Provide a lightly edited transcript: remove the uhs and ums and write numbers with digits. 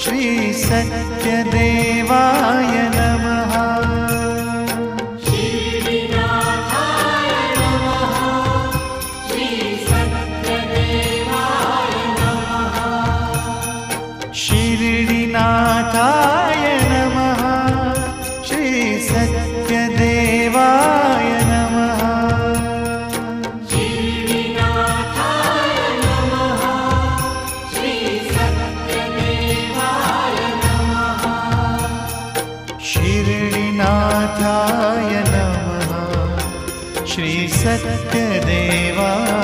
श्री सत्यदेवाय नमः। शिरडिनाथाय नमः। श्री सत्यदेवाय नमः। शिरडिनाथाय नमः। श्री सत्यदेवाय नमः। शिरडिनाथाय नमः। श्री सत्यदेवाय नमः। शिरडिनाथाय नमः। श्री सत्यदेवाय